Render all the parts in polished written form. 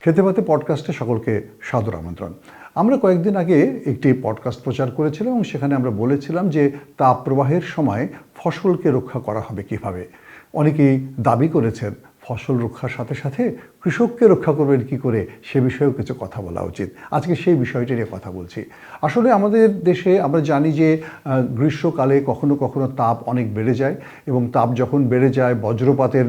খেতে ভাতে পডকাস্টে সকলকে সাদর আমন্ত্রণ। আমরা কয়েকদিন আগে একটি পডকাস্ট প্রচার করেছিলাম এবং সেখানে আমরা বলেছিলাম যে তাপ প্রবাহের সময় ফসলকে রক্ষা করা হবে কিভাবে। অনেকেই দাবি করেছেন ফসল রক্ষার সাথে সাথে কৃষককে রক্ষা করবেন কি করে, সে বিষয়েও কিছু কথা বলা উচিত। আজকে সেই বিষয়টি নিয়ে কথা বলছি। আসলে আমাদের দেশে আমরা জানি যে গ্রীষ্মকালে কখনো কখনো তাপ অনেক বেড়ে যায় এবং তাপ যখন বেড়ে যায় বজ্রপাতের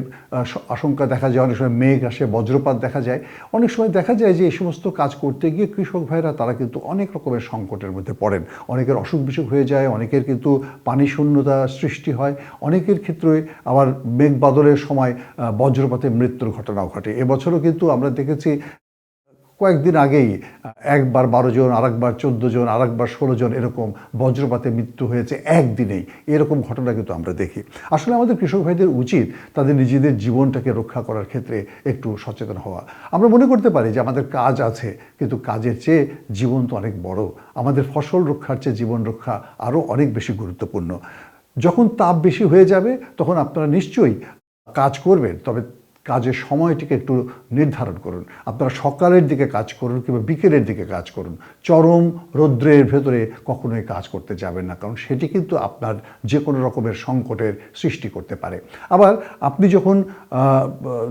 আশঙ্কা দেখা যায়। অনেক সময় মেঘ আসে, বজ্রপাত দেখা যায়। অনেক সময় দেখা যায় যে এই সমস্ত কাজ করতে গিয়ে কৃষক ভাইরা তারা কিন্তু অনেক রকমের সংকটের মধ্যে পড়েন। অনেকের অসুখ বিসুখ হয়ে যায়, অনেকের কিন্তু পানি শূন্যতা সৃষ্টি হয়, অনেকের ক্ষেত্রে আবার মেঘ বাদলের সময় বজ্রপাতে মৃত্যুর ঘটনাও ঘটে। এবছরও কিন্তু আমরা দেখেছি কয়েকদিন আগেই একবার 12 জন, আরেকবার 14 জন, আরেকবার 16 জন এরকম বজ্রপাতে মৃত্যু হয়েছে একদিনেই। এরকম ঘটনা কিন্তু আমরা দেখি। আসলে আমাদের কৃষক ভাইদের উচিত তাদের নিজেদের জীবনটাকে রক্ষা করার ক্ষেত্রে একটু সচেতন হওয়া। আমরা মনে করতে পারি যে আমাদের কাজ আছে, কিন্তু কাজের চেয়ে জীবন তো অনেক বড়। আমাদের ফসল রক্ষার চেয়ে জীবন রক্ষা আরও অনেক বেশি গুরুত্বপূর্ণ। যখন তাপ বেশি হয়ে যাবে তখন আপনারা নিশ্চয়ই কাজ করবেন, তবে কাজের সময়টিকে একটু নির্ধারণ করুন। আপনারা সকালের দিকে কাজ করুন কিংবা বিকেলের দিকে কাজ করুন। চরম রৌদ্রের ভেতরে কখনোই কাজ করতে যাবেন না, কারণ সেটি কিন্তু আপনার যে কোনো রকমের সংকটের সৃষ্টি করতে পারে। আবার আপনি যখন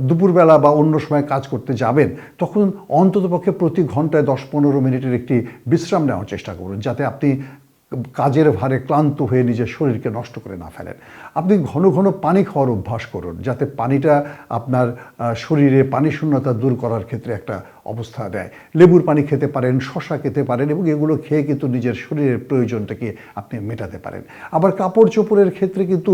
দুপুরবেলা বা অন্য সময় কাজ করতে যাবেন তখন অন্ততপক্ষে প্রতি ঘন্টায় 10-15 মিনিটের একটি বিশ্রাম নেওয়ার চেষ্টা করুন, যাতে আপনি কাজের ভারে ক্লান্ত হয়ে নিজের শরীরকে নষ্ট করে না ফেলেন। আপনি ঘন ঘন পানি খাওয়ার অভ্যাস করুন, যাতে পানিটা আপনার শরীরে পানি শূন্যতা দূর করার ক্ষেত্রে একটা অবস্থা দেয়। লেবুর পানি খেতে পারেন, শশা খেতে পারেন এবং এগুলো খেয়ে কিন্তু নিজের শরীরের প্রয়োজনটাকে আপনি মেটাতে পারেন। আবার কাপড় চোপড়ের ক্ষেত্রে কিন্তু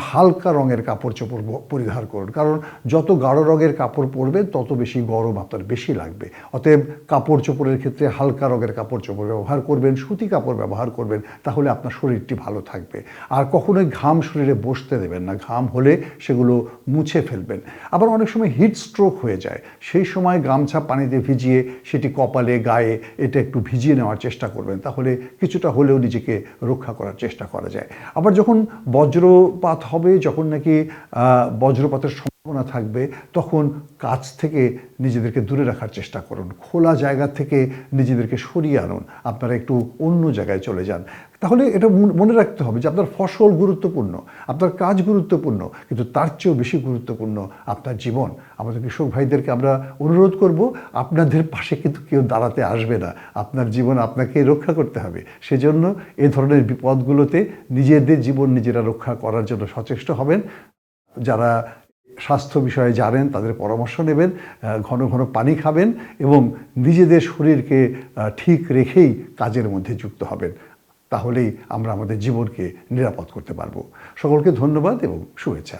হালকা রঙের কাপড় চোপড় পরিধান করুন, কারণ যত গাঢ় রঙের কাপড় পরবেন তত বেশি গরম আপনার বেশি লাগবে। অতএব কাপড় চোপড়ের ক্ষেত্রে হালকা রঙের কাপড় চোপড় ব্যবহার করবেন, সুতি কাপড় ব্যবহার করবেন, তাহলে আপনার শরীরটি ভালো থাকবে। আর কখনোই ঘাম শরীরে বসতে দেবেন না, ঘাম হলে সেগুলো মুছে ফেলবেন। আবার অনেক সময় হিট স্ট্রোক হয়ে যায়, সেই সময় গামছা পানিতে ভিজিয়ে সেটি কপালে গায়ে এটা একটু ভিজিয়ে নেওয়ার চেষ্টা করবেন, তাহলে কিছুটা হলেও নিজেকে রক্ষা করার চেষ্টা করা যায়। আবার যখন বজ্রপাত হবে, যখন নাকি বজ্রপাতের সম্ভাবনা থাকবে, তখন কাজ থেকে নিজেদেরকে দূরে রাখার চেষ্টা করুন। খোলা জায়গা থেকে নিজেদেরকে সরিয়ে আনুন, আপনারা একটু অন্য জায়গায় চলে যান। তাহলে এটা মনে রাখতে হবে যে আপনার ফসল গুরুত্বপূর্ণ, আপনার কাজ গুরুত্বপূর্ণ, কিন্তু তার চেয়েও বেশি গুরুত্বপূর্ণ আপনার জীবন। আমাদের কৃষক ভাইদেরকে আমরা অনুরোধ করব, আপনাদের পাশে কিন্তু কেউ দাঁড়াতে আসবে না, আপনার জীবন আপনাকে রক্ষা করতে হবে। সেজন্য এ ধরনের বিপদগুলোতে নিজেদের জীবন নিজেরা রক্ষা করার জন্য সচেষ্ট হবেন। যারা স্বাস্থ্য বিষয়ে জানেন তাদের পরামর্শ নেবেন, ঘন ঘন পানি খাবেন এবং নিজেদের শরীরকে ঠিক রেখেই কাজের মধ্যে যুক্ত হবেন। তাহলেই আমরা আমাদের জীবনকে নিরাপদ করতে পারব। সকলকে ধন্যবাদ এবং শুভেচ্ছা।